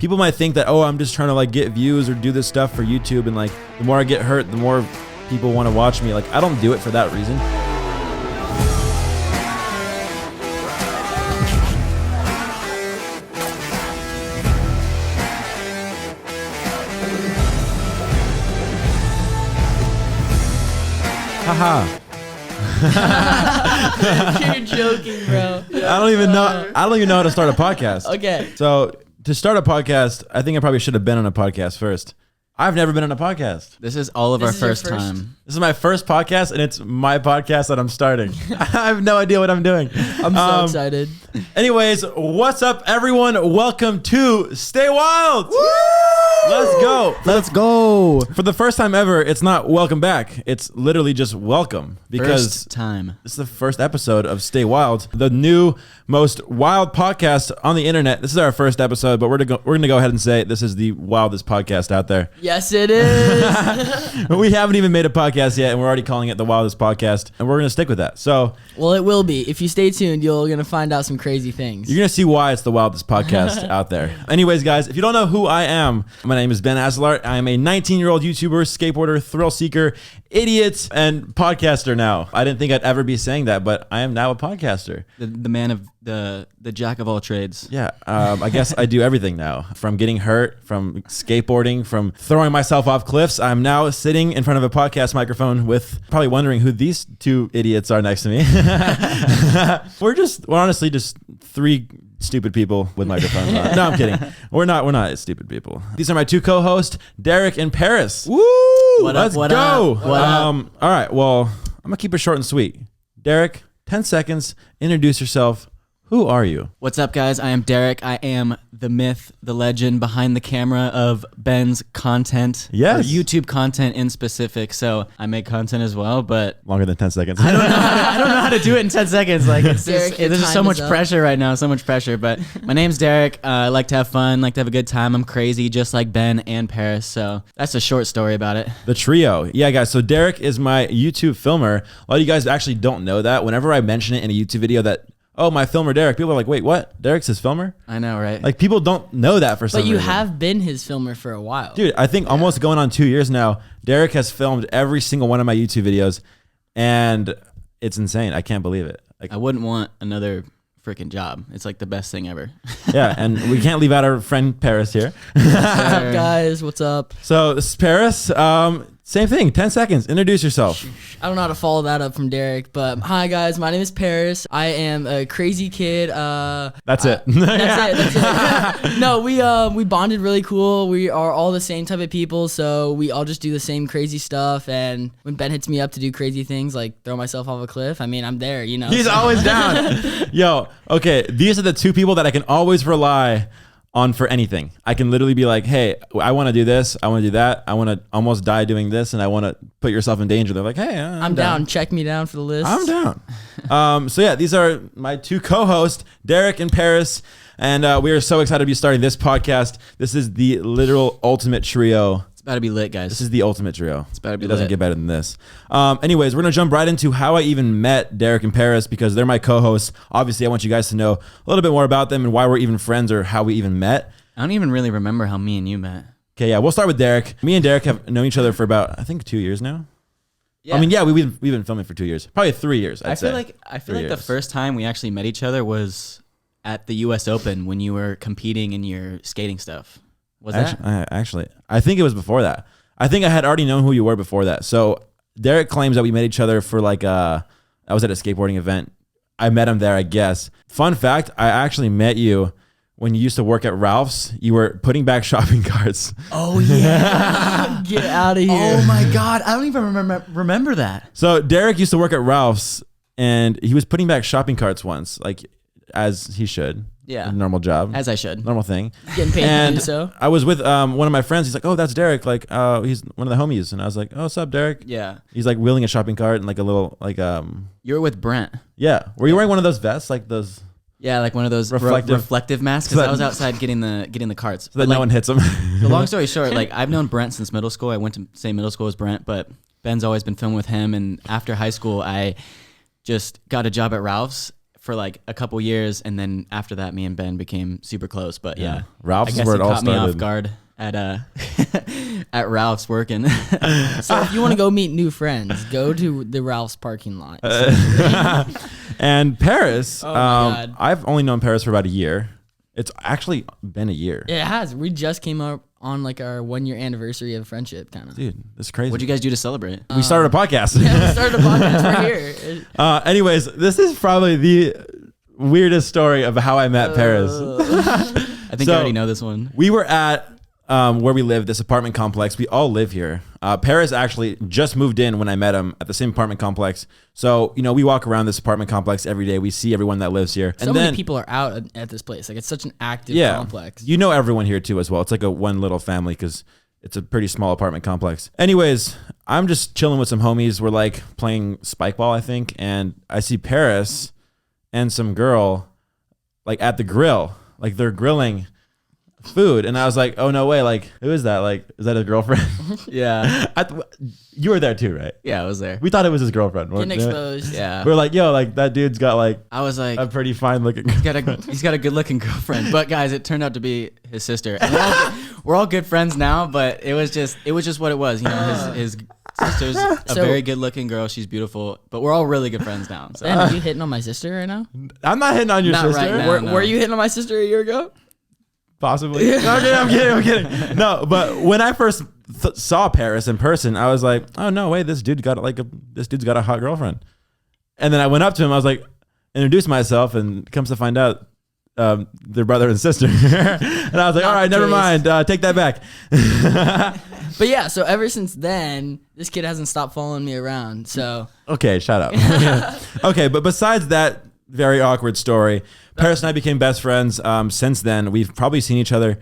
people might think that, oh, I'm just trying to like get views or do this stuff for YouTube, and like the more I get hurt, the more people want to watch me. Like, I don't do it for that reason. Haha. You're joking, bro. I don't even know how to start a podcast. Okay. So to start a podcast, I think I probably should have been on a podcast first. I've never been on a podcast. This is all of our first time. This is my first podcast, and it's my podcast that I'm starting. I have no idea what I'm doing. I'm so excited. Anyways, what's up, everyone? Welcome to Stay Wild. Woo! Let's go. Let's go. For the first time ever, it's not welcome back. It's literally just welcome, because First time. this is the first episode of Stay Wild, the new most wild podcast on the internet. This is our first episode, but we're gonna go ahead and say this is the wildest podcast out there. Yes, it is. We haven't even made a podcast yet, and we're already calling it the wildest podcast, and we're gonna stick with that. So Well, it will be. If you stay tuned, you're gonna find out some crazy things. you're gonna see why it's the wildest podcast out there. Anyways, guys, if you don't know who I am, my name is Ben Azelart. I am a 19-year-old YouTuber, skateboarder, thrill seeker, idiot, and podcaster now. I didn't think I'd ever be saying that, but I am now a podcaster. The man of the jack of all trades. Yeah, I guess I do everything now. From getting hurt, from skateboarding, from throwing myself off cliffs. I'm now sitting in front of a podcast microphone with probably wondering who these two idiots are next to me. We're honestly just three stupid people with microphones on. No, I'm kidding. We're not stupid people. These are my two co-hosts, Derek and Paris. Woo! Let's go. All right, well, I'm gonna keep it short and sweet. Derek, 10 seconds. Introduce yourself. Who are you? What's up, guys? I am Derek. I am the myth, the legend behind the camera of Ben's content. Yes. Or YouTube content in specific. So I make content as well, but Longer than 10 seconds. I don't know how to do it in 10 seconds. Like it's Derek, your there's so time much is up. pressure right now, so much pressure. But my name's Derek. I like to have fun, like to have a good time. I'm crazy, just like Ben and Paris. So that's a short story about it. The trio. Yeah, guys. So Derek is my YouTube filmer. A lot of you guys actually don't know that. Whenever I mention it in a YouTube video that, oh, my filmer Derek, people are like, wait, what? Derek's his filmer? I know, right? Like, people don't know that for some But you reason. have been his filmer for a while. Dude, I think almost going on 2 years now, Derek has filmed every single one of my YouTube videos, and it's insane. I can't believe it. Like, I wouldn't want another freaking job. It's like the best thing ever. yeah, and we can't leave out our friend Paris here. What's up, guys? What's up? So, this is Paris. Same thing, 10 seconds. Introduce yourself. I don't know how to follow that up from Derek, but hi, guys. My name is Paris. I am a crazy kid. That's it. That's it. No, we bonded really cool. We are all the same type of people, so we all just do the same crazy stuff. And when Ben hits me up to do crazy things like throw myself off a cliff, I mean, I'm there, you know. He's always down. Yo, okay, these are the two people that I can always rely on for anything. I can literally be like, hey, I want to do this, I want to do that, I want to almost die doing this, and I want to put yourself in danger. They're like, hey, I'm down. Check me down for the list. I'm down. So yeah, these are my two co-hosts, Derek and Paris, and we are so excited to be starting this podcast. This is the literal ultimate trio. It's about to be lit, guys. This is the ultimate trio. It's about to be It doesn't lit. get better than this. Anyways, we're going to jump right into how I even met Derek and Paris, because they're my co-hosts. Obviously, I want you guys to know a little bit more about them and why we're even friends or how we even met. I don't even really remember how me and you met. Okay, yeah, we'll start with Derek. Me and Derek have known each other for about, I think, 2 years now. Yeah. I mean, yeah, we've been filming for 2 years. Probably 3 years, I'd say. I feel 3 like the years. first time we actually met each other was at the US Open when you were competing in your skating stuff. Was that? Actually, I think it was before that. I think I had already known who you were before that. So Derek claims that we met each other for like, I was at a skateboarding event. I met him there, I guess. Fun fact, I actually met you when you used to work at Ralph's. You were putting back shopping carts. Oh yeah. Get out of here. Oh my God. I don't even remember that. So Derek used to work at Ralph's, and he was putting back shopping carts once, like as he should. Yeah. A normal job. As I should. Normal thing. Getting paid to And do so. I was with one of my friends. He's like, oh, that's Derek. Like, he's one of the homies. And I was like, oh, what's up, Derek? Yeah. He's like wheeling a shopping cart and like a little, like, You were with Brent. yeah. Were you wearing one of those vests? Like those, Yeah, like one of those reflective masks. So Because that- I was outside getting the carts. so that no one hits him. The long story short, like I've known Brent since middle school. I went to the same middle school as Brent, but Ben's always been filming with him. And after high school, I just got a job at Ralph's for like a couple years, and then after that, me and Ben became super close. But yeah, Ralph's I is guess where he it all caught me off started. guard at at Ralph's working. So if you want to go meet new friends, go to the Ralph's parking lot. And Paris, Oh my God. I've only known Paris for about a year. It's actually been a year. It has. We just came up on like our 1 year anniversary of friendship, kind of. Dude, this is crazy. What'd you guys do to celebrate? We started a podcast. Yeah, we started a podcast right here. Anyways, this is probably the weirdest story of how I met Paris. I think So- I already know this one. We were at where we live, this apartment complex. We all live here. Paris actually just moved in when I met him at the same apartment complex. So, we walk around this apartment complex every day. We see everyone that lives here. So many people are out at this place. Like, it's such an active complex. You know everyone here too as well. It's like a one little family because it's a pretty small apartment complex. Anyways, I'm just chilling with some homies. We're like playing spike ball, I think. And I see Paris and some girl like at the grill. Like they're grilling food. And I was like, oh, no way. Like, who is that? Like, is that his girlfriend? Yeah. You were there too, right? Yeah, I was there. We thought it was his girlfriend. Getting wasn't it? exposed. Yeah. We were like, yo, like that dude's got like I was like, a pretty fine looking. he's got a good looking girlfriend. But guys, it turned out to be his sister. And we're all good friends now, but it was just what it was. His sister's a So- very good looking girl. She's beautiful, but we're all really good friends now. So. Ben, are you hitting on my sister right now? I'm not hitting on your Not sister. right now. Were you hitting on my sister a year ago? Possibly. No, I'm kidding. No, but when I first saw Paris in person, I was like, oh no way, this dude's got a hot girlfriend. And then I went up to him, I was like, introduced myself, and comes to find out they're brother and sister. And I was like, all right, never mind, take that back. But yeah, so ever since then, this kid hasn't stopped following me around. So Okay, shut up. Okay, but besides that very awkward story, Paris and I became best friends. Since then, we've probably seen each other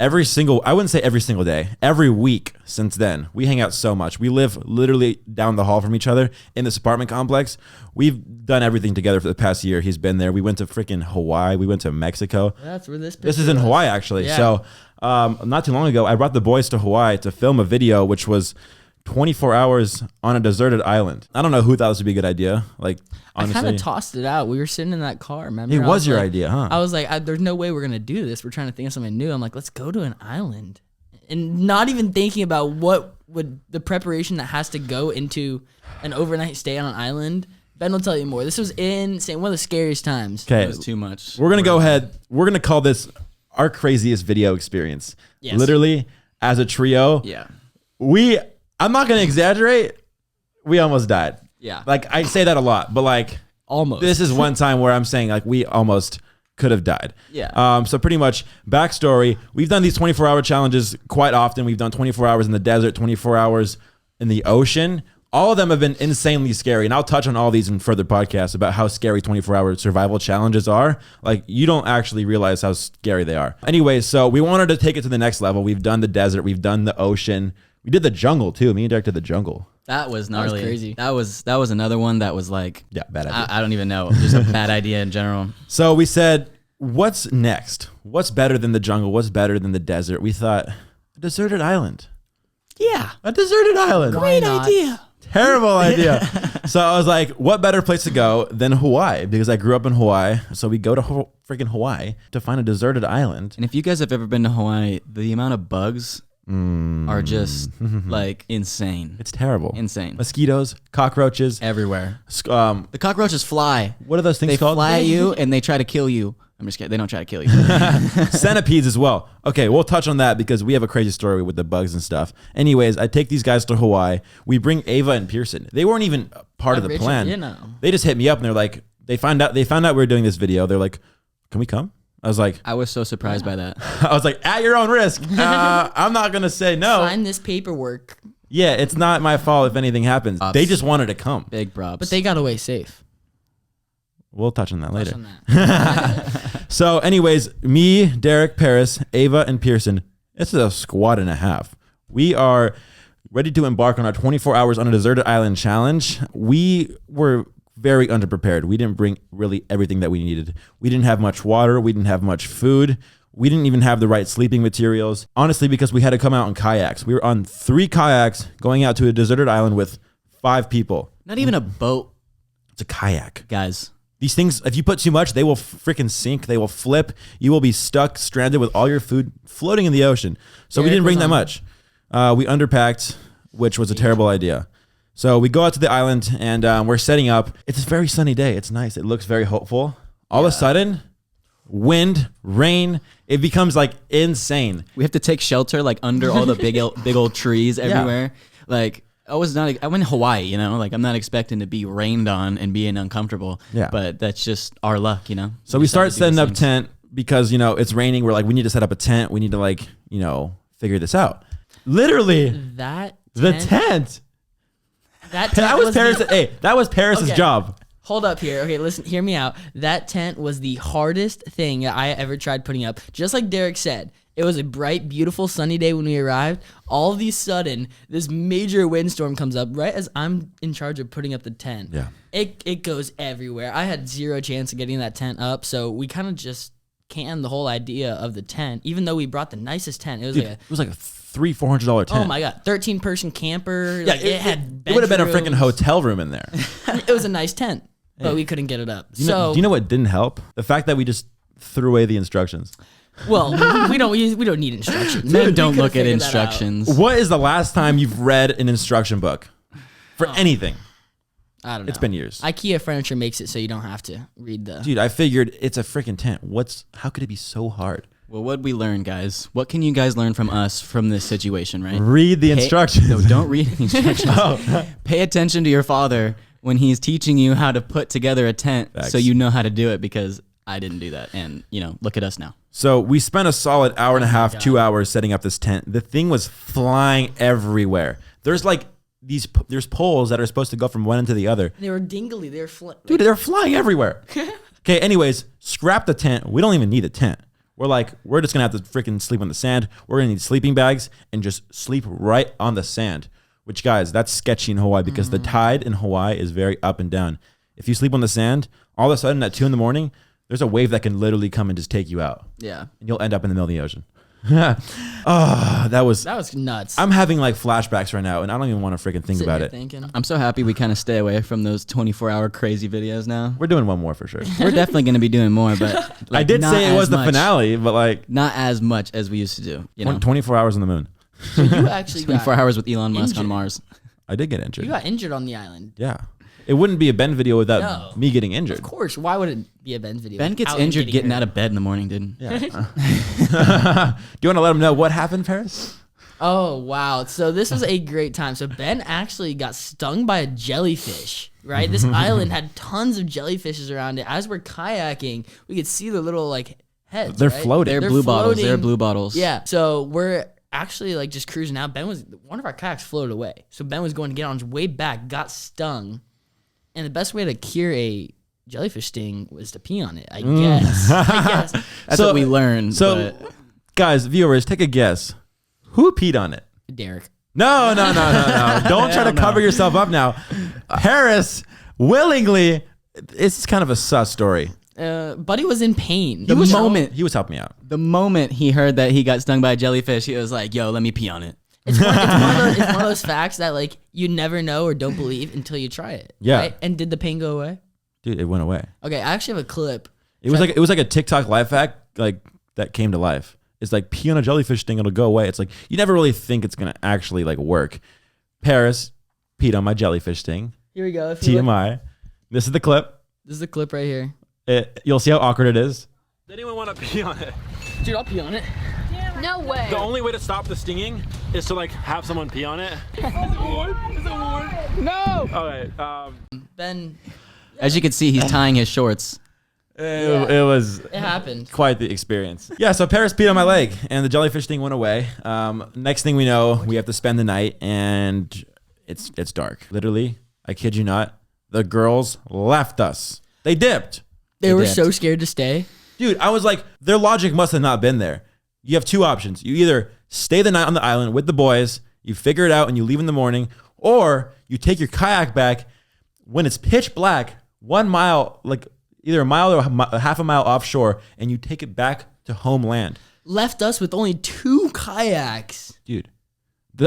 I wouldn't say every single day, every week since then. We hang out so much. We live literally down the hall from each other in this apartment complex. We've done everything together for the past year. He's been there. We went to freaking Hawaii. We went to Mexico. that's where this This is in Hawaii, actually. Yeah. So not too long ago, I brought the boys to Hawaii to film a video, which was 24 hours on a deserted island. I don't know who thought this would be a good idea. Like, I kind honestly, of tossed it out. We were sitting in that car, remember? it I was your like- idea, huh? I was like, there's no way we're going to do this. We're trying to think of something new. I'm like, let's go to an island. And not even thinking about what would the preparation that has to go into an overnight stay on an island. Ben will tell you more. This was in one of the scariest times. Okay, It was too much. we're gonna go ahead. We're gonna call this our craziest video experience. Yes. Literally, as a trio, Yeah. I'm not gonna exaggerate. We almost died. Yeah. Like I say that a lot, but like Almost. this is one time where I'm saying like we almost could have died. Yeah. So pretty much backstory. We've done these 24-hour challenges quite often. We've done 24 hours in the desert, 24 hours in the ocean. All of them have been insanely scary, and I'll touch on all these in further podcasts about how scary 24-hour survival challenges are. Like, you don't actually realize how scary they are. Anyway, so we wanted to take it to the next level. We've done the desert. We've done the ocean. We did the jungle, too. Me and Derek did the jungle. That was gnarly. crazy. That was another one that was like, Yeah, bad idea. I don't even know. Just a bad idea in general. So we said, what's next? What's better than the jungle? What's better than the desert? We thought, a deserted island. Yeah. A deserted island. Why not? Terrible idea. So I was like, what better place to go than Hawaii? Because I grew up in Hawaii. So we go to freaking Hawaii to find a deserted island. And if you guys have ever been to Hawaii, the amount of bugs are just like insane. It's terrible. Insane. Mosquitoes, cockroaches. Everywhere. What The cockroaches fly. are those things They called? fly at you and they try to kill you. I'm just kidding. They don't try to kill you. Centipedes as well. Okay, we'll touch on that because we have a crazy story with the bugs and stuff. Anyways, I take these guys to Hawaii. We bring Ava and Pearson. They weren't even part of the Original, plan. you know. They just hit me up and they're like, they found out we were doing this video. They're like, can we come? I was like, I was so surprised by that. at your own risk. I'm not gonna say no. Sign this paperwork. Yeah, it's not my fault if anything happens. Props. They just wanted to come. Big props. But they got away safe. We'll touch on that later. Touch on that. So, anyways, me, Derek, Paris, Ava, and Pearson. It's a squad and a half. We are ready to embark on our 24 hours on a deserted island challenge. We were very underprepared. We didn't bring really everything that we needed. We didn't have much water. We didn't have much food. We didn't even have the right sleeping materials. Honestly, because we had to come out in kayaks. We were on 3 kayaks going out to a deserted island with 5 people. Not even a boat, It's a kayak. guys. These things, if you put too much, they will freaking sink. They will flip. You will be stuck, stranded with all your food floating in the ocean. So we didn't bring that much. We underpacked, which was a terrible idea. So we go out to the island and we're setting up. It's a very sunny day. It's nice. It looks very hopeful. All of a sudden, wind, rain, it becomes like insane. We have to take shelter like under all the big old trees everywhere. Like I went to Hawaii, you know, like I'm not expecting to be rained on and being uncomfortable. Yeah. But that's just our luck, you know. So we start setting up tent because, you know, it's raining. We're like, we need to set up a tent. We need to like, you know, figure this out. Literally. That tent. That tent that was Paris's job. Hold up here. Okay, listen, hear me out. That tent was the hardest thing I ever tried putting up. Just like Derek said, it was a bright, beautiful, sunny day when we arrived. All of a sudden, this major windstorm comes up right as I'm in charge of putting up the tent. Yeah. It goes everywhere. I had zero chance of getting that tent up, so we kind of just canned the whole idea of the tent, even though we brought the nicest tent. It was like a $300-$400 tent. Oh my God, 13-person camper. Yeah, like, it had it would have been a freaking hotel room in there. It was a nice tent. But we couldn't get it up. Do you know what didn't help? The fact that we just threw away the instructions. Well, we don't need instructions. Men don't look at instructions. What is the last time you've read an instruction book for anything? I don't know. It's been years. IKEA furniture makes it so you don't have to read the... Dude, I figured it's a freaking tent. How could it be so hard? Well, what'd we learn, guys? What can you guys learn from us from this situation, right? Read the instructions. No, don't read the instructions. Pay attention to your father when he's teaching you how to put together a tent. Facts. So you know how to do it, because I didn't do that. And, you know, look at us now. So we spent a solid hour and a half, 2 hours setting up this tent. The thing was flying everywhere. There's like there's poles that are supposed to go from one end to the other. They were dingly. Dude, they're flying everywhere. Okay, anyways, scrap the tent. We don't even need a tent. We're just going to have to freaking sleep on the sand. We're going to need sleeping bags and just sleep right on the sand. Which, guys, that's sketchy in Hawaii because the tide in Hawaii is very up and down. If you sleep on the sand, all of a sudden at 2 a.m, there's a wave that can literally come and just take you out. Yeah. And you'll end up in the middle of the ocean. Oh, that was nuts. I'm having like flashbacks right now, and I don't even want to freaking think about it. Thinking. I'm so happy we kind of stay away from those 24-hour crazy videos now. We're doing one more for sure. We're definitely going to be doing more, but like, I did say it was the finale, but like not as much as we used to do. You know, 24 hours on the moon. So you actually 24 hours with Elon Musk on Mars. I did get injured. You got injured on the island. Yeah. It wouldn't be a Ben video without me getting injured. Of course. Why would it be a Ben video? Ben gets injured getting out of bed in the morning, dude. Yeah. Do you want to let him know what happened, Paris? Oh, wow. So this was a great time. So Ben actually got stung by a jellyfish, right? This island had tons of jellyfishes around it. As we're kayaking, we could see the little like heads. They're right? floating. They're blue bottles. They're blue bottles. Yeah. So we're actually like just cruising out. One of our kayaks floated away. So Ben was going to get on his way back, got stung. And the best way to cure a jellyfish sting was to pee on it, I guess. That's what we learned. So, guys, viewers, take a guess. Who peed on it? Derek. No. Don't try to cover yourself up now. Paris willingly. It's kind of a sus story. Buddy was in pain. He was helping me out. The moment he heard that he got stung by a jellyfish, he was like, "Yo, let me pee on it." It's one of those facts that like you never know or don't believe until you try it. Yeah. Right? And did the pain go away? Dude, it went away. Okay, I actually have a clip. It was like a TikTok life hack like that came to life. It's like pee on a jellyfish thing, it'll go away. It's like you never really think it's gonna actually like work. Paris peed on my jellyfish thing. Here we go. TMI. This is the clip. This is the clip right here. You'll see how awkward it is. Does anyone want to pee on it? Dude, I'll pee on it. No way. The only way to stop the stinging is to like have someone pee on it. Is it warm? No! Okay, Ben. As you can see, he's tying his shorts. It happened. Quite the experience. Yeah, so Paris peed on my leg, and the jellyfish thing went away. Next thing we know, we have to spend the night, and it's dark. Literally, I kid you not, the girls left us. They dipped. They were so scared to stay. Dude, I was like, their logic must have not been there. You have two options. You either stay the night on the island with the boys, you figure it out, and you leave in the morning, or you take your kayak back when it's pitch black, 1 mile, like either a mile or half a mile offshore, and you take it back to homeland. Left us with only 2 kayaks. Dude,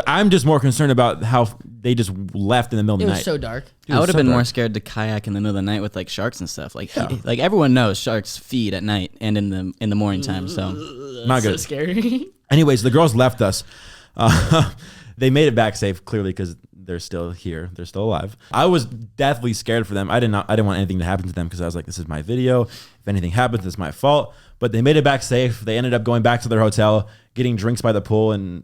I'm just more concerned about how they just left in the middle of the It night. was so dark. I would have so been dark. more scared to kayak in the middle of the night with like sharks and stuff. Like like everyone knows sharks feed at night and in the morning time. So Not So good. scary. Anyways, the girls left us. They made it back safe, clearly, because they're still here. They're still alive. I was deathly scared for them. I didn't want anything to happen to them because I was like, this is my video. If anything happens, it's my fault. But they made it back safe. They ended up going back to their hotel, getting drinks by the pool, and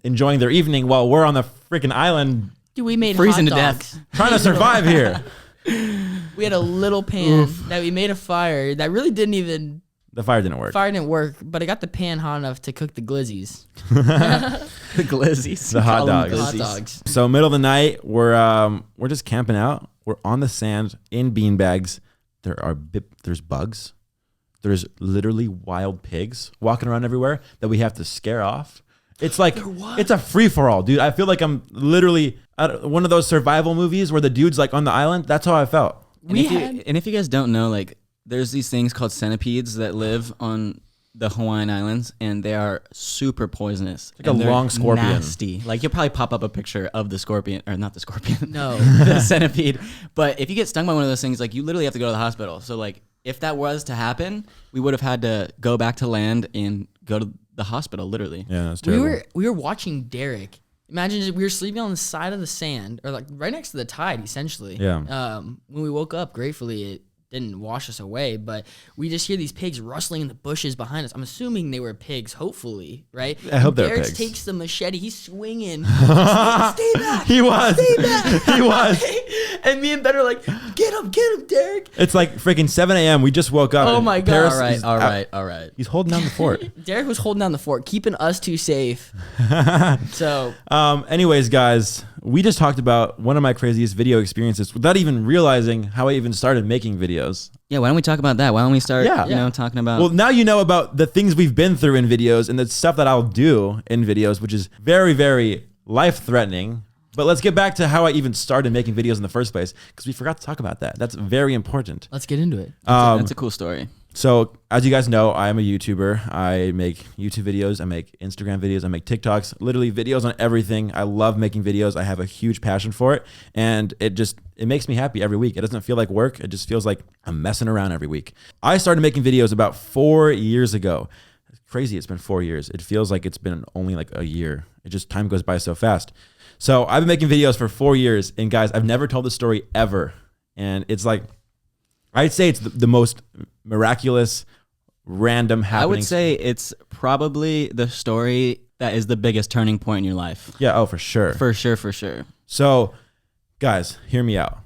enjoying their evening while we're on the freaking island Dude, we made freezing hot to dogs. death. trying to survive here. We had a little pan that we made a fire that really didn't even. The fire didn't work. Fire didn't work, but it got the pan hot enough to cook the glizzies. the glizzies, The hot Call them dogs. Hot glizzies. dogs. So middle of the night, we're just camping out. We're on the sand in beanbags. There's bugs. There's literally wild pigs walking around everywhere that we have to scare off. It's like it's a free for all, dude. I feel like I'm literally at one of those survival movies where the dude's like on the island. That's how I felt. And if you guys don't know, like there's these things called centipedes that live on the Hawaiian Islands, and they are super poisonous. Like a long scorpion. Nasty. Like you'll probably pop up a picture of the scorpion, or not the scorpion. No. The centipede. But if you get stung by one of those things, like you literally have to go to the hospital. So like if that was to happen, we would have had to go back to land and go to the hospital, literally. Yeah, that's terrible. We were watching Derek. Imagine we were sleeping on the side of the sand, or like right next to the tide, essentially. Yeah. When we woke up, gratefully it didn't wash us away, but we just hear these pigs rustling in the bushes behind us. I'm assuming they were pigs, hopefully, right? I hope they're Derek pigs. takes the machete, he's swinging. Stay back. He was. Stay back. He was. And me and Ben are like, get him, Derek. It's like freaking 7 a.m. We just woke up. Oh and my God. Paris All right, is all out. right, all right. He's holding down the fort. Derek was holding down the fort, keeping us two safe. So Anyways, guys, we just talked about one of my craziest video experiences without even realizing how I even started making videos. Yeah, why don't we talk about that? Why don't we start, Yeah. talking about... Well, now you know about the things we've been through in videos and the stuff that I'll do in videos, which is very, very life-threatening. But let's get back to how I even started making videos in the first place, because we forgot to talk about that. That's very important. let's get into it. that's a cool story. So as you guys know, I am a YouTuber. I make YouTube videos. I make Instagram videos. I make TikToks, literally videos on everything. I love making videos. I have a huge passion for it. And it makes me happy every week. It doesn't feel like work. It just feels like I'm messing around every week. I started making videos about 4 years ago. It's crazy. It's been 4 years. It feels like it's been only like a year. Time goes by so fast. So I've been making videos for 4 years. And guys, I've never told this story ever. And it's like, I'd say it's the most miraculous, random happening. I would say it's probably the story that is the biggest turning point in your life. Yeah, oh, for sure. For sure. So, guys, hear me out.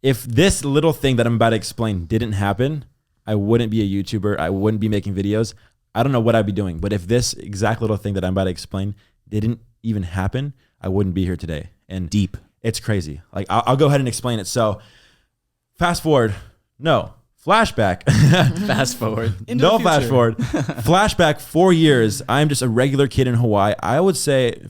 If this little thing that I'm about to explain didn't happen, I wouldn't be a YouTuber. I wouldn't be making videos. I don't know what I'd be doing. But if this exact little thing that I'm about to explain didn't even happen, I wouldn't be here today. And Deep. It's crazy. Like, I'll go ahead and explain it. So, fast forward. No. Flashback. Fast forward. No flash forward. Flashback 4 years. I'm just a regular kid in Hawaii. I would say,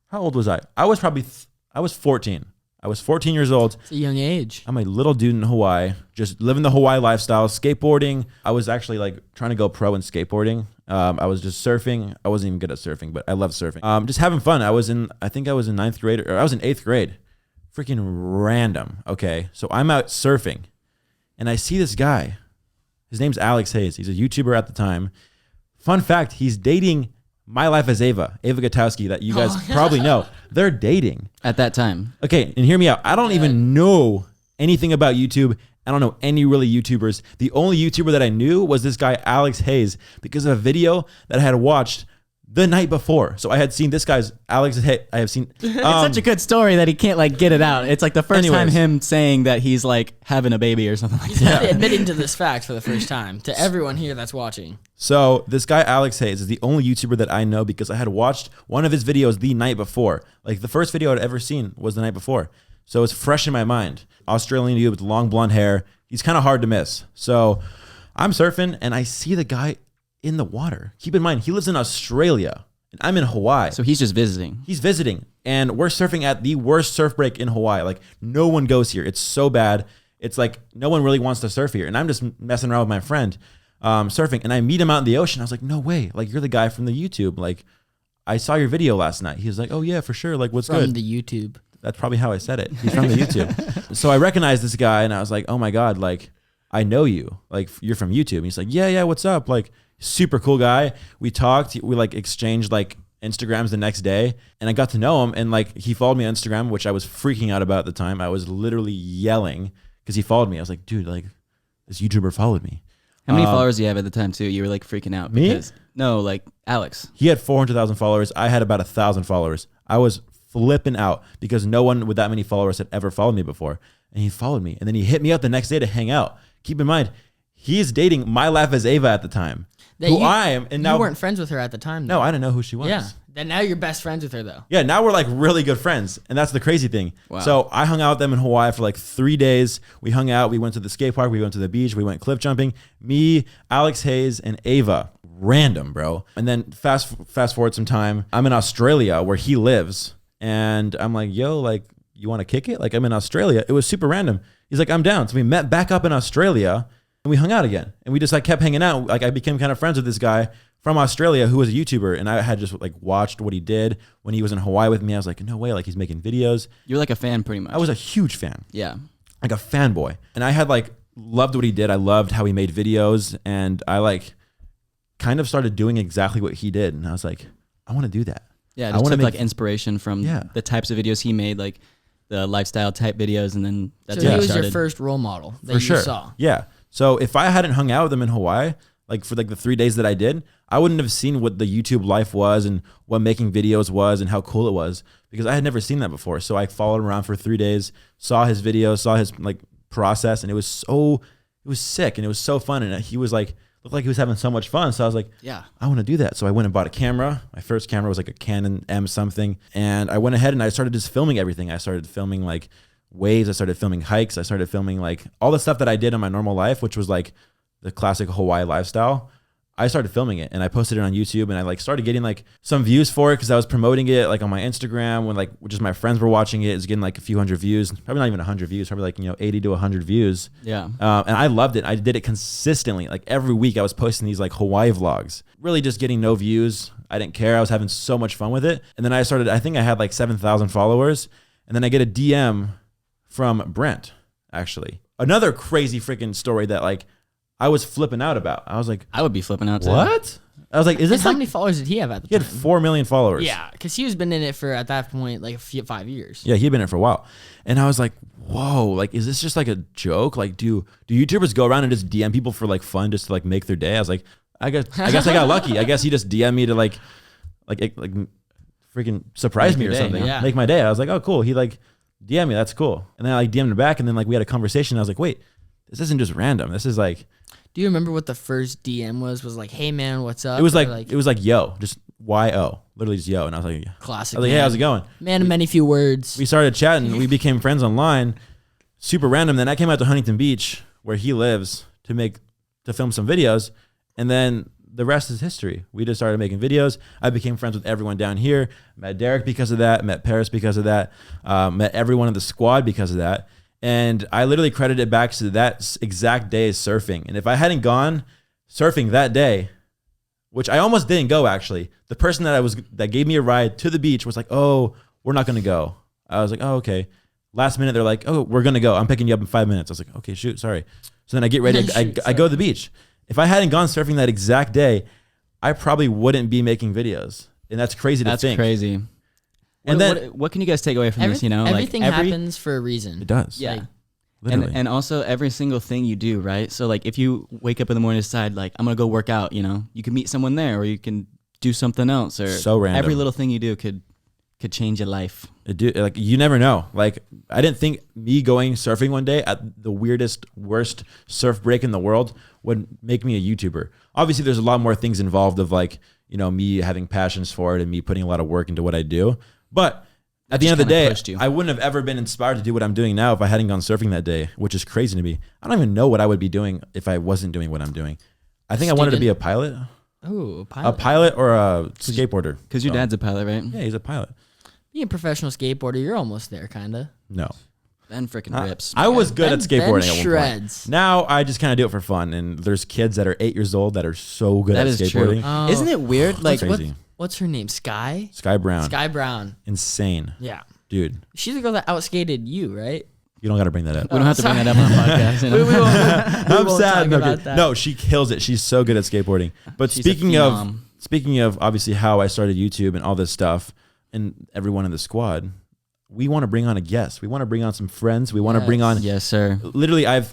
how old was I? I was 14. I was 14 years old. It's a young age. I'm a little dude in Hawaii, just living the Hawaii lifestyle, skateboarding. I was actually like trying to go pro in skateboarding. I was just surfing. I wasn't even good at surfing, but I love surfing. Just having fun. I think I was in ninth grade, or I was in 8th grade. Freaking random. Okay. So I'm out surfing. And I see this guy. His name's Alex Hayes. He's a YouTuber at the time. Fun fact, he's dating My Life as Ava Gutowski, that you guys probably know. They're dating. At that time. Okay, and hear me out. I don't even know anything about YouTube. I don't know any really YouTubers. The only YouTuber that I knew was this guy, Alex Hayes, because of a video that I had watched the night before. So I had seen this guy's Alex Hayes. I have seen. It's such a good story that he can't like get it out. It's like the first time him saying that he's like having a baby or something like that. He's admitting to this fact for the first time to everyone here that's watching. So this guy, Alex Hayes, is the only YouTuber that I know because I had watched one of his videos the night before. Like the first video I'd ever seen was the night before. So it's fresh in my mind. Australian dude with long blonde hair. He's kind of hard to miss. So I'm surfing and I see the guy in the water. Keep in mind, he lives in Australia and I'm in Hawaii. So he's just visiting. He's visiting and we're surfing at the worst surf break in Hawaii. Like no one goes here. It's so bad. It's like no one really wants to surf here. And I'm just messing around with my friend surfing and I meet him out in the ocean. I was like, no way. Like you're the guy from the YouTube. Like I saw your video last night. He was like, oh yeah, for sure. Like, what's good? From the YouTube. That's probably how I said it. He's from the YouTube. So I recognized this guy and I was like, oh my God, like, I know you. Like, you're from YouTube. And he's like, yeah, what's up? Like, super cool guy. We talked. We like exchanged like Instagrams the next day. And I got to know him. And like, he followed me on Instagram, which I was freaking out about at the time. I was literally yelling because he followed me. I was like, dude, like, this YouTuber followed me. How many followers do you have at the time too? You were like freaking out. Me? No, like Alex. He had 400,000 followers. I had about 1,000 followers. I was flipping out because no one with that many followers had ever followed me before. And he followed me. And then he hit me up the next day to hang out. Keep in mind, he's dating My Life as Ava at the time. I am. And now you weren't friends with her at the time, though. No, I didn't know who she was. Yeah. Then now you're best friends with her, though. Yeah, now we're like really good friends. And that's the crazy thing. Wow. So I hung out with them in Hawaii for like 3 days. We hung out. We went to the skate park. We went to the beach. We went cliff jumping. Me, Alex Hayes, and Ava. Random, bro. And then fast forward some time. I'm in Australia where he lives. And I'm like, yo, like, you want to kick it? Like, I'm in Australia. It was super random. He's like, I'm down. So we met back up in Australia and we hung out again. And we just like kept hanging out. Like, I became kind of friends with this guy from Australia who was a YouTuber. And I had just like watched what he did when he was in Hawaii with me. I was like, no way. Like, he's making videos. You're like a fan pretty much. I was a huge fan. Yeah. Like a fanboy. And I had like loved what he did. I loved how he made videos. And I like kind of started doing exactly what he did. And I was like, I want to do that. Yeah, I took like inspiration from the types of videos he made, like the lifestyle type videos, and then that's so how he started. was your first role model that For you sure. saw. Yeah. So if I hadn't hung out with him in Hawaii, like for like the 3 days that I did, I wouldn't have seen what the YouTube life was and what making videos was and how cool it was because I had never seen that before. So I followed him around for 3 days, saw his videos, saw his like process, and it was sick and it was so fun. And he was like, looked like he was having so much fun. So I was like, yeah, I want to do that. So I went and bought a camera. My first camera was like a Canon M something. And I went ahead and I started just filming everything. I started filming like waves. I started filming hikes. I started filming like all the stuff that I did in my normal life, which was like the classic Hawaii lifestyle. I started filming it and I posted it on YouTube and I like started getting like some views for it because I was promoting it like on my Instagram when like just my friends were watching it. It was getting like a few hundred views, probably not even 100 views, probably like, 80 to 100 views. Yeah. And I loved it. I did it consistently. Like every week I was posting these like Hawaii vlogs, really just getting no views. I didn't care. I was having so much fun with it. And then I think I had like 7,000 followers. And then I get a DM from Brent, actually. Another crazy freaking story that like I was flipping out about. I was like, I would be flipping out too. What? I was like, is this how like, many followers did he have at the he time? had 4 million followers. Yeah, because he was been in it for, at that point, like 5 years. Yeah, he'd been in it for a while. And I was like, whoa, like, is this just like a joke? Like, do YouTubers go around and just DM people for like fun just to like make their day? I was like, I guess I got lucky. I guess he just DM'd me to like freaking surprise me or something. Yeah. Make my day. I was like, oh, cool. He like DM'd me. That's cool. And then I like DM'd him back and then like we had a conversation. I was like, wait, this isn't just random. This is like. Do you remember what the first DM was? Was like, hey man, what's up? It was like yo, just YO, literally just yo. And I was like, classic. I was like, hey, how's it going? Man of many few words. We started chatting. We became friends online. Super random. Then I came out to Huntington Beach where he lives to film some videos. And then the rest is history. We just started making videos. I became friends with everyone down here. Met Derek because of that. Met Paris because of that. Met everyone in the squad because of that. And I literally credit it back to that exact day as surfing. And if I hadn't gone surfing that day, which I almost didn't go actually, the person that gave me a ride to the beach was like, oh, we're not going to go. I was like, oh, okay. Last minute, they're like, oh, we're going to go. I'm picking you up in 5 minutes. I was like, okay, shoot, sorry. So then I get ready. I go to the beach. If I hadn't gone surfing that exact day, I probably wouldn't be making videos. And that's crazy to think. That's crazy. And then what can you guys take away from this? Everything happens for a reason. It does. Yeah. Literally. And also every single thing you do, right? So like if you wake up in the morning and decide like I'm gonna go work out, you can meet someone there or you can do something else or so random. Every little thing you do could change your life. Like you never know. Like I didn't think me going surfing one day at the worst surf break in the world would make me a YouTuber. Obviously there's a lot more things involved of like, me having passions for it and me putting a lot of work into what I do. But at the end of the day, I wouldn't have ever been inspired to do what I'm doing now if I hadn't gone surfing that day, which is crazy to me. I don't even know what I would be doing if I wasn't doing what I'm doing. I think I wanted to be a pilot. Oh, a pilot. A pilot or a skateboarder. Because your dad's a pilot, right? Yeah, he's a pilot. Being a professional skateboarder, you're almost there, kind of. No. Ben freaking rips. I was good at skateboarding at one shreds. point. Now I just kind of do it for fun. And there's kids that are 8 years old that are so good at skateboarding. True. Isn't it weird? Like, crazy. what's her name? Sky Brown. Sky Brown. Insane. Yeah. Dude. She's the girl that outskated you, right? You don't got to bring that up. We don't have to bring that up on the podcast. You know? I'm won't sad. talk about that. No, she kills it. She's so good at skateboarding. But speaking of obviously how I started YouTube and all this stuff and everyone in the squad, we want to bring on a guest. We want to bring on some friends. We want to bring on. Yes, sir. Literally, I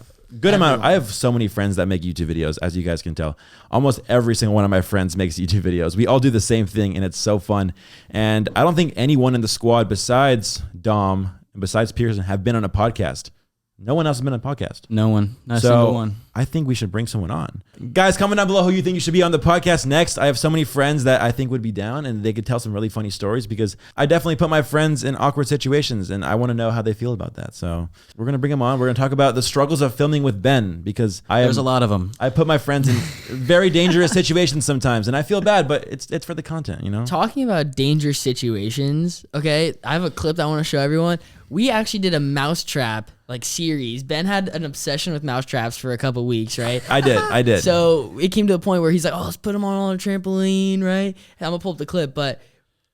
have so many friends that make YouTube videos, as you guys can tell. Almost every single one of my friends makes YouTube videos. We all do the same thing, and it's so fun. And I don't think anyone in the squad besides Dom and besides Pearson have been on a podcast. No one else has been on a podcast. No one. Not a single one. I think we should bring someone on. Guys, comment down below who you think you should be on the podcast next. I have so many friends that I think would be down and they could tell some really funny stories because I definitely put my friends in awkward situations and I want to know how they feel about that. So we're going to bring them on. We're going to talk about the struggles of filming with Ben because there's a lot of them. I put my friends in very dangerous situations sometimes and I feel bad, but it's for the content, you know? Talking about dangerous situations, okay, I have a clip that I want to show everyone. We actually did a mousetrap series. Ben had an obsession with mousetraps for a couple weeks, right? I did. So it came to a point where he's like, "Oh, let's put them on a trampoline, right?" And I'm gonna pull up the clip, but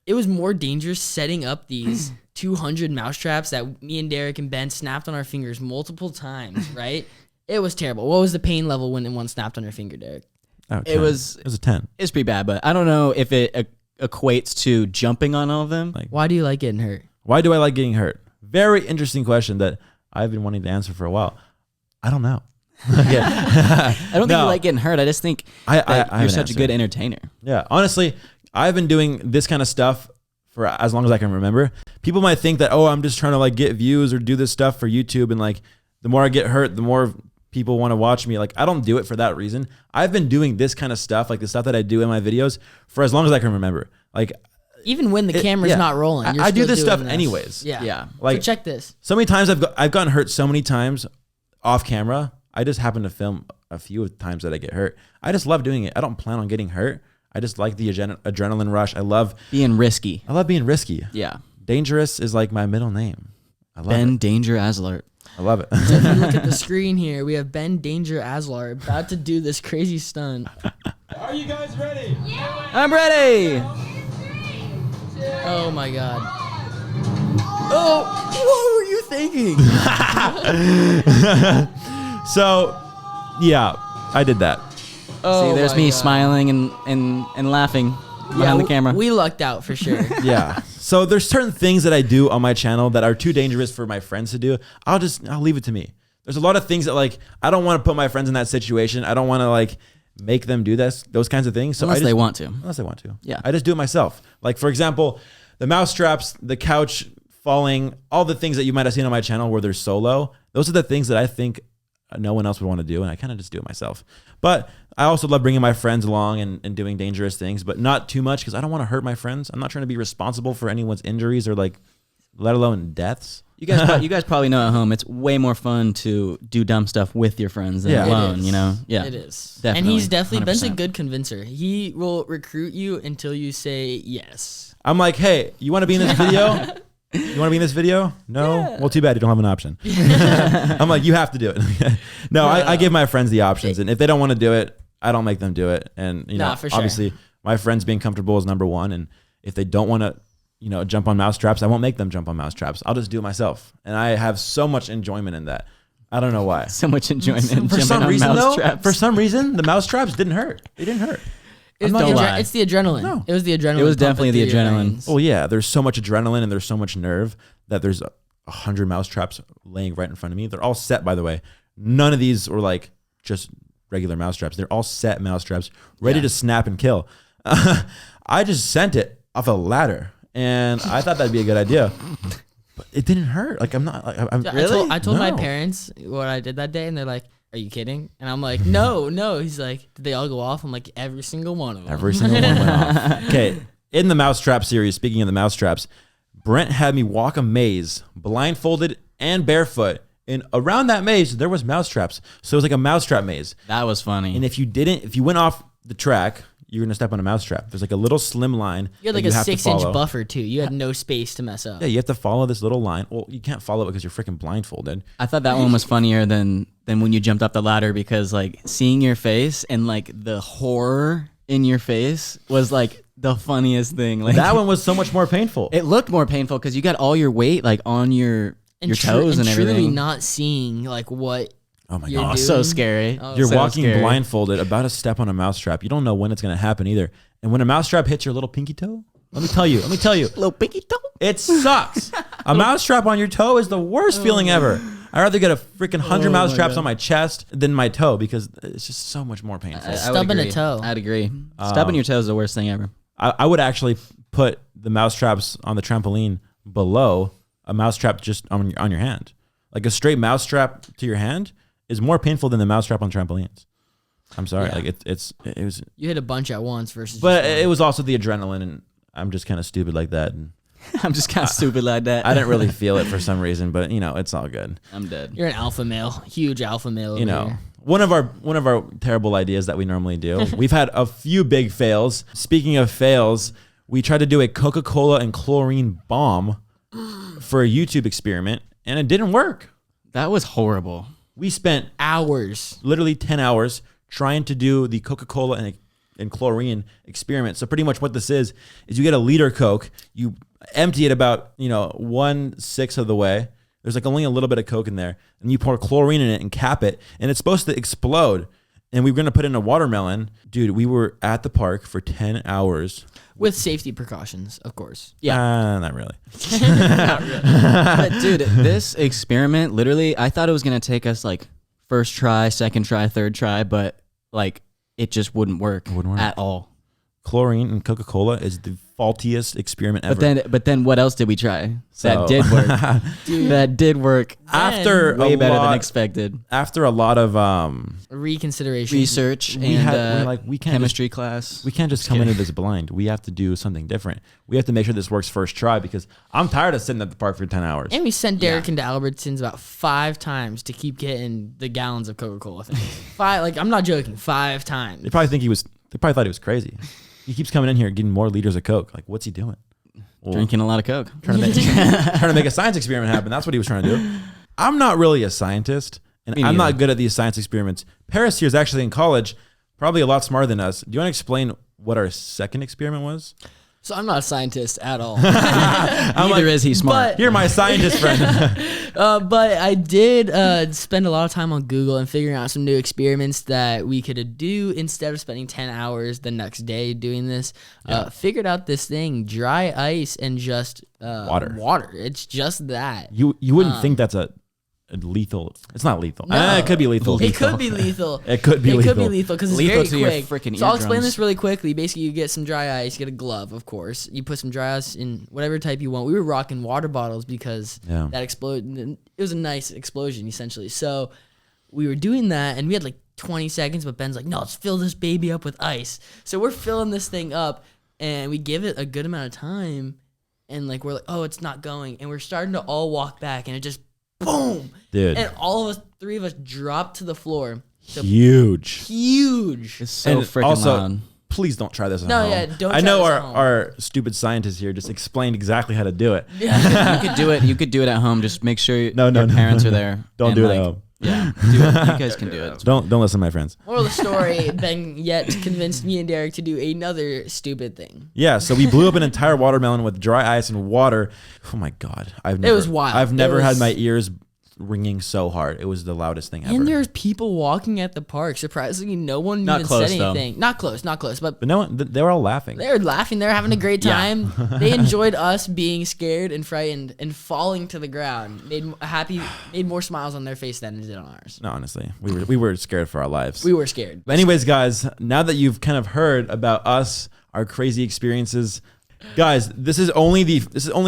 it was more dangerous setting up these 200 mousetraps that me and Derek and Ben snapped on our fingers multiple times, right? It was terrible. What was the pain level when one snapped on your finger, Derek? Oh, it was a 10. It's pretty bad, but I don't know if it equates to jumping on all of them. Why do you like getting hurt? Why do I like getting hurt? Very interesting question that I've been wanting to answer for a while. I don't know. I don't think you like getting hurt. I just think you're such a good entertainer. Yeah. Honestly, I've been doing this kind of stuff for as long as I can remember. People might think that, I'm just trying to get views or do this stuff for YouTube. And the more I get hurt, the more people want to watch me. I don't do it for that reason. I've been doing this kind of stuff, the stuff that I do in my videos for as long as I can remember. Even when the camera's not rolling, I do this stuff anyways. Yeah. Yeah. So check this. So many times I've gotten hurt so many times off camera. I just happen to film a few times that I get hurt. I just love doing it. I don't plan on getting hurt. I just like the adrenaline rush. I love being risky. I love being risky. Yeah. Dangerous is my middle name. I love Ben it. Danger Azelart. I love it. So if you look at the screen here, we have Ben Danger Azelart about to do this crazy stunt. Are you guys ready? Yeah. I'm ready. Oh my god. Oh, what were you thinking? So, yeah, I did that. Oh, see, there's me smiling and laughing behind the camera. We lucked out for sure. Yeah. So there's certain things that I do on my channel that are too dangerous for my friends to do. I'll leave it to me. There's a lot of things that I don't want to put my friends in that situation. I don't want to make them do those kinds of things. So unless they want to. Unless they want to. Yeah. I just do it myself. For example, the mouse traps, the couch falling, all the things that you might have seen on my channel where they're solo. Those are the things that I think no one else would want to do. And I kind of just do it myself. But I also love bringing my friends along and doing dangerous things, but not too much because I don't want to hurt my friends. I'm not trying to be responsible for anyone's injuries or let alone deaths. You guys probably know at home it's way more fun to do dumb stuff with your friends than alone, you know? Yeah. It is. Definitely. And he's definitely 100%. Ben's a good convincer. He will recruit you until you say yes. I'm like, hey, you want to be in this video? You want to be in this video? No? Yeah. Well, too bad you don't have an option. I'm like, you have to do it. No, I give my friends the options. And if they don't want to do it, I don't make them do it. And, for sure. Obviously, my friends being comfortable is number one. And if they don't want to, jump on mousetraps, I won't make them jump on mousetraps. I'll just do it myself. And I have so much enjoyment in that. I don't know why. So much enjoyment in for some on reason, mousetraps. For some reason, the mousetraps didn't hurt. They didn't hurt. It's the adrenaline. No. It was the adrenaline. It was definitely the adrenaline. Oh yeah, there's so much adrenaline and there's so much nerve that there's 100 mousetraps laying right in front of me. They're all set, by the way. None of these were just regular mousetraps. They're all set mousetraps, ready to snap and kill. I just sent it off a ladder, and I thought that'd be a good idea. But it didn't hurt. I'm not. Really? I told my parents what I did that day, and they're like, "Are you kidding?" And I'm like, "No." He's like, "Did they all go off?" I'm like, "Every single one of them." Every single one went off. Okay, in the mousetrap series, speaking of the mousetraps, Brent had me walk a maze, blindfolded and barefoot. And around that maze, there was mousetraps. So it was like a mousetrap maze. That was funny. And if you went off the track, you're going to step on a mousetrap. There's a little slim line. You had a 6-inch buffer too. You had no space to mess up. Yeah, you have to follow this little line. Well, you can't follow it because you're freaking blindfolded. I thought that one was funnier than when you jumped up the ladder because seeing your face and the horror in your face was the funniest thing. Like That one was so much more painful. it looked more painful because you got all your weight like on your toes and truly everything. not seeing like what. Oh my You're god. Oh, doing- so scary. Oh, You're So walking scary. blindfolded, about to step on a mousetrap. You don't know when it's going to happen either. And when a mousetrap hits your little pinky toe, let me tell you, Little pinky toe. it sucks. A mousetrap on your toe is the worst feeling ever. I'd rather get a freaking 100 mousetraps on my chest than my toe because it's just so much more painful. I would Stubbing a agree. toe. I'd agree. Stubbing your toe is the worst thing ever. I would actually put the mousetraps on the trampoline below a mousetrap just on your hand. Like a straight mousetrap to your hand is more painful than the mousetrap on trampolines. I'm sorry. Yeah. Like it was, You hit a bunch at once versus. but just one. it was also the adrenaline, and I'm just kind of stupid like that. And I'm just kind of stupid like that. I didn't really feel it for some reason, but it's all good. I'm dead. You're an alpha male, huge alpha male. Over here. One of our terrible ideas that we normally do. We've had a few big fails. Speaking of fails, we tried to do a Coca-Cola and chlorine bomb for a YouTube experiment, and it didn't work. That was horrible. We spent Hours. literally 10 hours trying to do the Coca-Cola and chlorine experiment. So pretty much what this is you get a liter Coke, you empty it about 1/6 of the way. There's like only a little bit of Coke in there, and you pour chlorine in it and cap it, and it's supposed to explode. And we were gonna put in a watermelon. Dude, we were at the park for 10 hours. With safety precautions, of course. Not really. But dude, this experiment, literally, I thought it was gonna take us like first try, second try, third try, but like it just wouldn't work, at all. Chlorine and Coca-Cola is the faultiest experiment ever. But then what else did we try? So- That did work. That did work. After Way a better lot, than expected. After a lot of Reconsideration. Research we and had- we're like, we can't chemistry class. we can't just come into this blind. We have to do something different. We have to make sure this works first try because I'm tired of sitting at the park for 10 hours. And we sent Derek into Albertsons about 5 times to keep getting the gallons of Coca-Cola things. 5, like I'm not joking, 5 times. They probably thought he was crazy. He keeps coming in here getting more liters of Coke. Like, what's he doing? Well, Drinking a lot of Coke. trying to make a science experiment happen. That's what he was trying to do. I'm not really a scientist, and Me I'm neither. not good at these science experiments. Paris here is actually in college, probably a lot smarter than us. Do you want to explain what our second experiment was? So I'm not a scientist at all. Neither is he smart. You're my scientist friend. But I did spend a lot of time on Google and figuring out some new experiments that we could do instead of spending 10 hours the next day doing this. Figured out this thing, dry ice and just water. It's just that. You wouldn't think that's a lethal. It's not lethal. No. It could be lethal. It could be lethal. It could be It lethal. could be lethal because it's Lethal very to your quick. freaking So I'll explain eardrums. this really quickly. Basically, you get some dry ice, you get a glove, of course. You put some dry ice in whatever type you want. We were rocking water bottles because that exploded. It was a nice explosion, essentially. So we were doing that, and we had like 20 seconds, but Ben's like, no, let's fill this baby up with ice. So we're filling this thing up, and we give it a good amount of time, and like we're like, oh, it's not going. And we're starting to all walk back, and it just boom. Dude. And all of us, 3 of us, dropped to the floor. So Huge. huge. It's so And freaking also, loud. please don't try this at No, home. yeah, don't I try know this our, at home. our stupid scientist here just explained exactly how to do it. You could do it. You could do it at home. Just make sure your No. parents are there. Don't and, do it like, at home. Yeah, do it. You guys can do it. Don't listen to my friends. Moral of the story, Ben yet convinced me and Derek to do another stupid thing. Yeah, so we blew up an entire watermelon with dry ice and water. Oh my god, was wild. I've never It had was- my ears ringing so hard. It was the loudest thing ever. And there's people walking at the park. Surprisingly, no one Not even close, said though. anything. Not close, but but no one, they were all laughing. they were laughing. They were having a great time. They enjoyed us being scared and frightened and falling to the ground. Made more smiles on their face than it did on ours. No, honestly, we were scared for our lives. We were scared. But anyways, guys, now that you've kind of heard about us, our crazy experiences, guys, this is only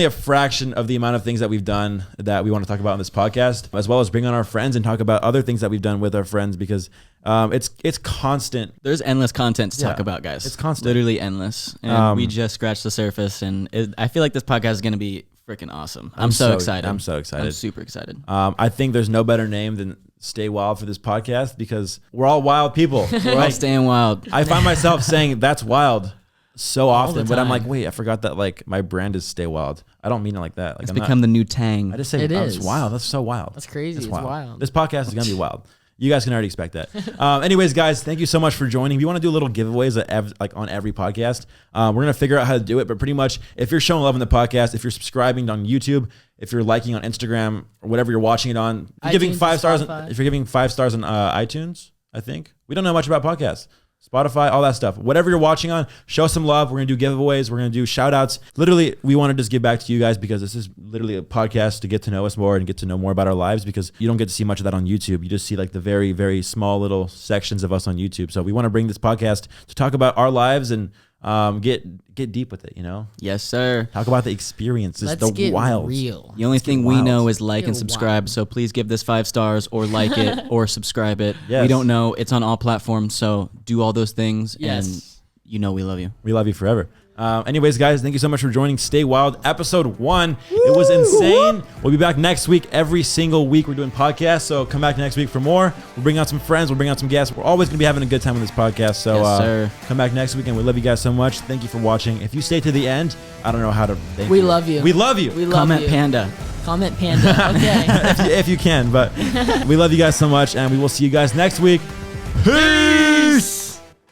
a fraction of the amount of things that we've done that we want to talk about on this podcast, as well as bring on our friends and talk about other things that we've done with our friends because it's constant. There's endless content to talk Yeah, about, guys. it's constant. Literally endless. And we just scratched the surface, and I feel like this podcast is going to be freaking awesome. I'm so excited. I'm so excited. I'm super excited. I think there's no better name than Stay Wild for this podcast because we're all wild people. We're all staying wild. I find myself saying that's wild so often, but I'm like, time. wait, I forgot that like my brand is Stay Wild. I don't mean it like that. Like It's I'm become not, the new Tang. I just say It that's is. wild. That's so wild. That's crazy. It's wild. This podcast is gonna be wild. You guys can already expect that. Anyways, guys, thank you so much for joining. We want to do little giveaways like on every podcast. We're going to figure out how to do it, but pretty much if you're showing love in the podcast, if you're subscribing on YouTube, if you're liking on Instagram or whatever you're watching it on, if you're giving 5 stars. If you're giving 5 stars on iTunes, I think. We don't know much about podcasts. Spotify, all that stuff. Whatever you're watching on, show some love. We're going to do giveaways. We're going to do shout outs. Literally, we want to just give back to you guys because this is literally a podcast to get to know us more and get to know more about our lives, because you don't get to see much of that on YouTube. You just see like the very, very small little sections of us on YouTube. So we want to bring this podcast to talk about our lives and get deep with it, you know? Yes, sir. Talk about the experiences, Let's the get wilds. real. The only thing we wild. know is like Get and subscribe, wild. so please give this 5 stars or like it or subscribe it. Yes. We don't know. It's on all platforms, so do all those things, Yes. and you know we love you. We love you forever. Anyways, guys, thank you so much for joining Stay Wild Episode 1. It was insane. We'll be back next week. Every single week we're doing podcasts, so come back next week for more. We'll bring out some friends. We'll bring out some guests. We're always going to be having a good time on this podcast, so Yes, sir. come back next week, and we love you guys so much. Thank you for watching. If you stay to the end, I don't know how to thank We you. love you. We love you. We love Comment you. Panda. Comment Panda. Okay. if you can, but we love you guys so much, and we will see you guys next week. Peace!